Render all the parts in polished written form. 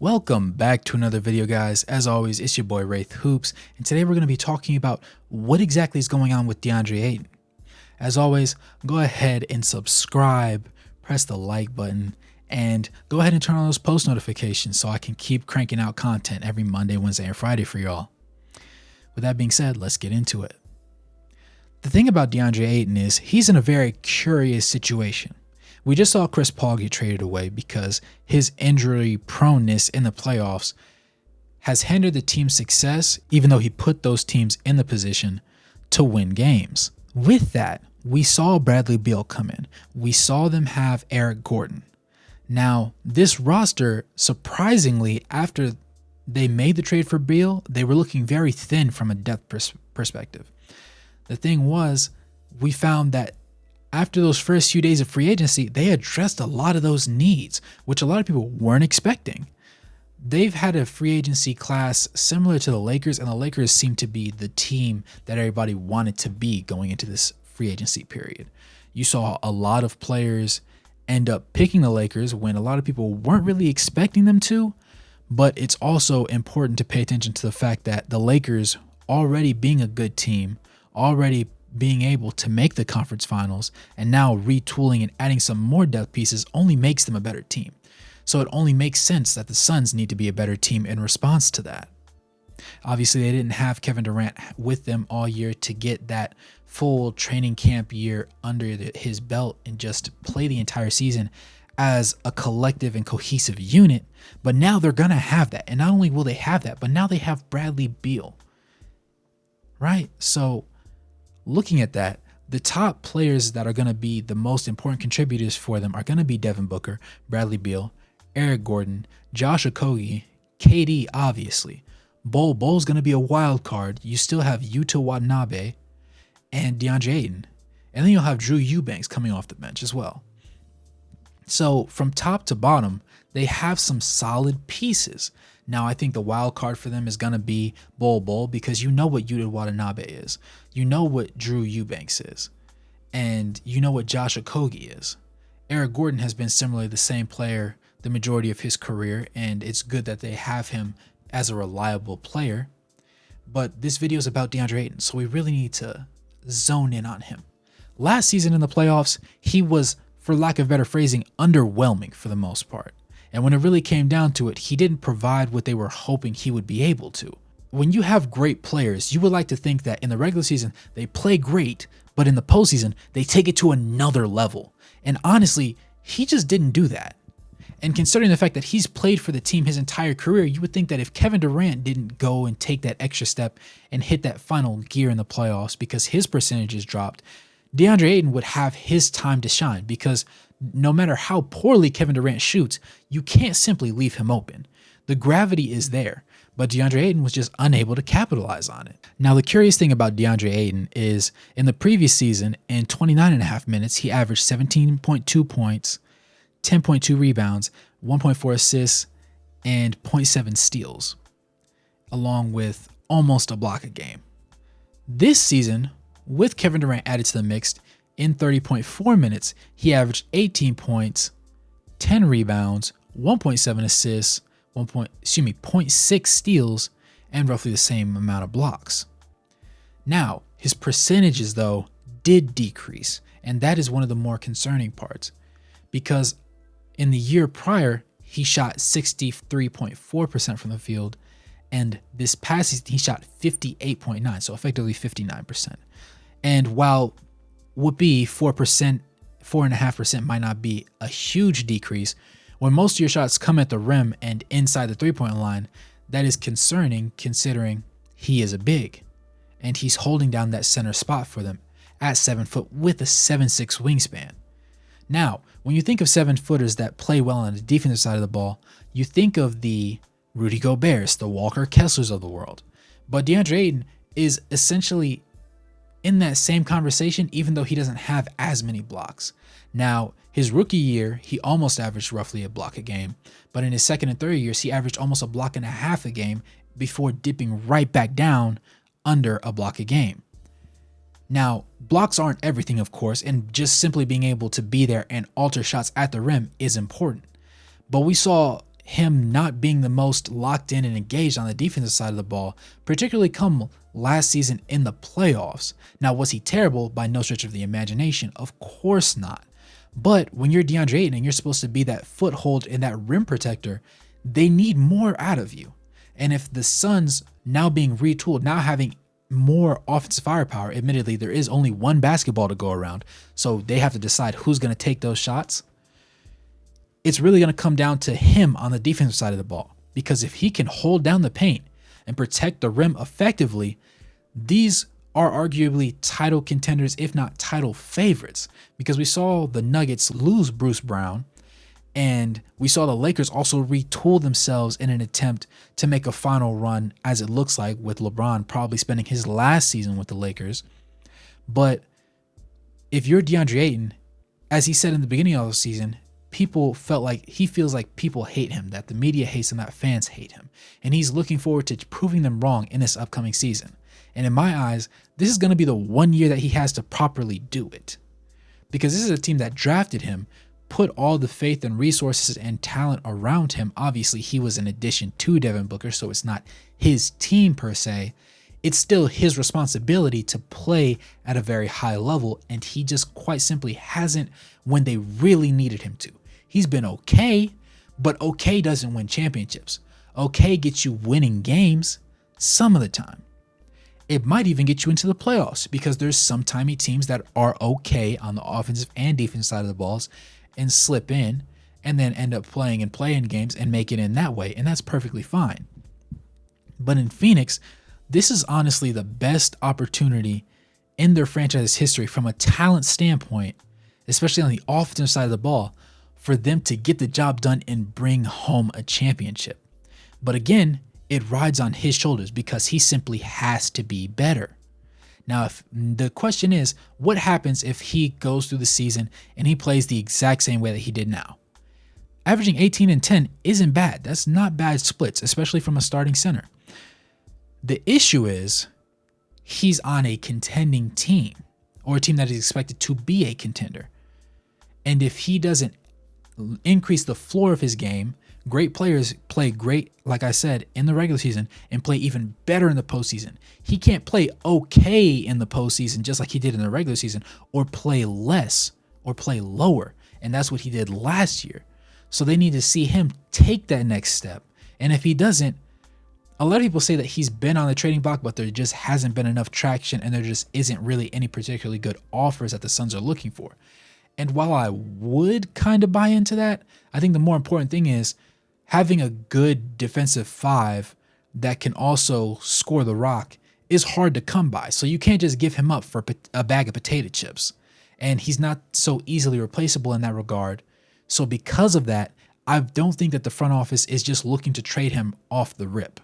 Welcome back to another video, guys. As always, it's your boy Wraith Hoops, and today we're going to be talking about what exactly is going on with Deandre Ayton. As always, go ahead and subscribe, press the like button, and go ahead and turn on those post notifications so I can keep cranking out content every Monday, Wednesday, and Friday for y'all. With that being said, let's get into it. The thing about Deandre Ayton is he's in a very curious situation. We just saw Chris Paul get traded away because his injury proneness in the playoffs has hindered the team's success, even though he put those teams in the position to win games. With that, we saw Bradley Beal come in. We saw them have Eric Gordon. Now, this roster, surprisingly, after they made the trade for Beal, they were looking very thin from a depth perspective. The thing was, we found that after those first few days of free agency, they addressed a lot of those needs, which a lot of people weren't expecting. They've had a free agency class similar to the Lakers, and the Lakers seem to be the team that everybody wanted to be going into this free agency period. You saw a lot of players end up picking the Lakers when a lot of people weren't really expecting them to, but it's also important to pay attention to the fact that the Lakers, already being a good team, already being able to make the conference finals, and now retooling and adding some more depth pieces only makes them a better team. So it only makes sense that the Suns need to be a better team in response to that. Obviously, they didn't have Kevin Durant with them all year to get that full training camp year under his belt and just play the entire season as a collective and cohesive unit. But now they're going to have that. And not only will they have that, but now they have Bradley Beal. Right? So looking at that, the top players that are going to be the most important contributors for them are going to be Devin Booker, Bradley Beal, Eric Gordon, Josh Okogie, KD, obviously. Bol's going to be a wild card. You still have Yuta Watanabe and DeAndre Ayton. And then you'll have Drew Eubanks coming off the bench as well. So from top to bottom, they have some solid pieces. Now, I think the wild card for them is going to be Bol because you know what Yuta Watanabe is. You know what Drew Eubanks is. And you know what Josh Okogie is. Eric Gordon has been similarly the same player the majority of his career, and it's good that they have him as a reliable player. But this video is about Deandre Ayton, so we really need to zone in on him. Last season in the playoffs, he was, for lack of better phrasing, underwhelming for the most part. And when it really came down to it, he didn't provide what they were hoping he would be able to. When you have great players, you would like to think that in the regular season, they play great, but in the postseason, they take it to another level. And honestly, he just didn't do that. And considering the fact that he's played for the team his entire career, you would think that if Kevin Durant didn't go and take that extra step and hit that final gear in the playoffs because his percentages dropped, Deandre Ayton would have his time to shine, because no matter how poorly Kevin Durant shoots, you can't simply leave him open. The gravity is there, but Deandre Ayton was just unable to capitalize on it. Now, the curious thing about Deandre Ayton is in the previous season, in 29.5 minutes, he averaged 17.2 points, 10.2 rebounds, 1.4 assists, and 0.7 steals, along with almost a block a game. This season, with Kevin Durant added to the mix, in 30.4 minutes, he averaged 18 points, 10 rebounds, 1.7 assists, 0.6 steals, and roughly the same amount of blocks. Now, his percentages, though, did decrease, and that is one of the more concerning parts, because in the year prior, he shot 63.4% from the field, and this past season, he shot 58.9%, so effectively 59%. And while would be 4%, 4.5% might not be a huge decrease, when most of your shots come at the rim and inside the three-point line, that is concerning considering he is a big, and he's holding down that center spot for them at 7 foot with a 7'6" wingspan. Now, when you think of 7-footers that play well on the defensive side of the ball, you think of the Rudy Goberts, the Walker Kesslers of the world. But Deandre Ayton is essentially in that same conversation, even though he doesn't have as many blocks. Now, his rookie year, he almost averaged roughly a block a game, but in his second and third years, he averaged almost a block and a half a game before dipping right back down under a block a game. Now, blocks aren't everything, of course, and just simply being able to be there and alter shots at the rim is important. But we saw him not being the most locked in and engaged on the defensive side of the ball, particularly come last season in the playoffs. Now, was he terrible? By no stretch of the imagination. Of course not. But when you're Deandre Ayton and you're supposed to be that foothold and that rim protector, they need more out of you. And if the Suns now being retooled, now having more offensive firepower, admittedly, there is only one basketball to go around, so they have to decide who's going to take those shots. It's really going to come down to him on the defensive side of the ball, because if he can hold down the paint and protect the rim effectively, these are arguably title contenders, if not title favorites, because we saw the Nuggets lose Bruce Brown, and we saw the Lakers also retool themselves in an attempt to make a final run, as it looks like, with LeBron probably spending his last season with the Lakers. But if you're DeAndre Ayton, as he said in the beginning of the season, people felt like he feels like people hate him, that the media hates him, that fans hate him. And he's looking forward to proving them wrong in this upcoming season. And in my eyes, this is going to be the one year that he has to properly do it. Because this is a team that drafted him, put all the faith and resources and talent around him. Obviously, he was an addition to Devin Booker, so it's not his team per se. It's still his responsibility to play at a very high level, and he just quite simply hasn't when they really needed him to. He's been okay, but okay doesn't win championships. Okay gets you winning games some of the time. It might even get you into the playoffs, because there's some timey teams that are okay on the offensive and defensive side of the balls and slip in and then end up playing in play-in games and make it in that way, and that's perfectly fine. But in Phoenix, this is honestly the best opportunity in their franchise history from a talent standpoint, especially on the offensive side of the ball, for them to get the job done and bring home a championship. But again, it rides on his shoulders because he simply has to be better. Now, if the question is, what happens if he goes through the season and he plays the exact same way that he did now? Averaging 18 and 10 isn't bad. That's not bad splits, especially from a starting center. The issue is he's on a contending team, or a team that is expected to be a contender. And if he doesn't increase the floor of his game, great players play great, like I said, in the regular season and play even better in the postseason. He can't play okay in the postseason just like he did in the regular season, or play less or play lower. And that's what he did last year. So they need to see him take that next step. And if he doesn't, a lot of people say that he's been on the trading block, but there just hasn't been enough traction, and there just isn't really any particularly good offers that the Suns are looking for. And while I would kind of buy into that, I think the more important thing is having a good defensive five that can also score the rock is hard to come by. So you can't just give him up for a bag of potato chips. And he's not so easily replaceable in that regard. So because of that, I don't think that the front office is just looking to trade him off the rip.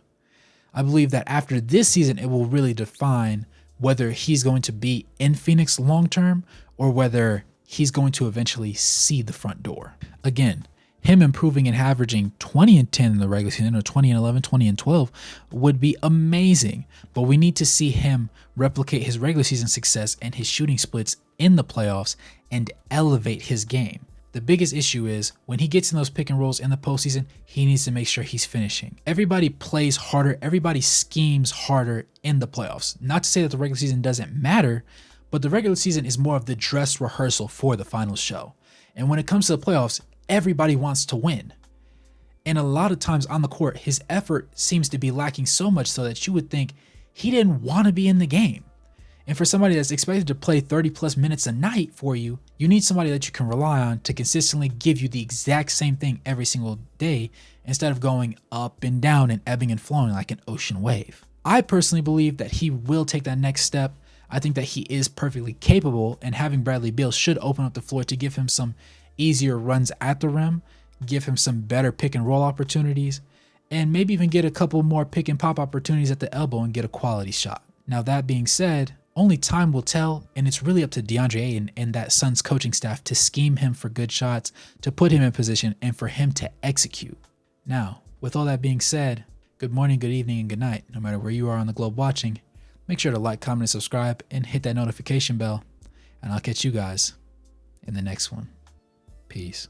I believe that after this season, it will really define whether he's going to be in Phoenix long term or whether he's going to eventually see the front door. Again, him improving and averaging 20 and 10 in the regular season, or 20 and 11, 20 and 12 would be amazing. But we need to see him replicate his regular season success and his shooting splits in the playoffs and elevate his game. The biggest issue is when he gets in those pick and rolls in the postseason, he needs to make sure he's finishing. Everybody plays harder. Everybody schemes harder in the playoffs. Not to say that the regular season doesn't matter, but the regular season is more of the dress rehearsal for the final show. And when it comes to the playoffs, everybody wants to win. And a lot of times on the court, his effort seems to be lacking so much so that you would think he didn't want to be in the game. And for somebody that's expected to play 30 plus minutes a night for you, you need somebody that you can rely on to consistently give you the exact same thing every single day instead of going up and down and ebbing and flowing like an ocean wave. I personally believe that he will take that next step. I think that he is perfectly capable, and having Bradley Beal should open up the floor to give him some easier runs at the rim, give him some better pick and roll opportunities, and maybe even get a couple more pick and pop opportunities at the elbow and get a quality shot. Now, that being said, only time will tell, and it's really up to DeAndre Ayton and that Suns coaching staff to scheme him for good shots, to put him in position, and for him to execute. Now, with all that being said, good morning, good evening, and good night. No matter where you are on the globe watching, make sure to like, comment, and subscribe, and hit that notification bell, and I'll catch you guys in the next one. Peace.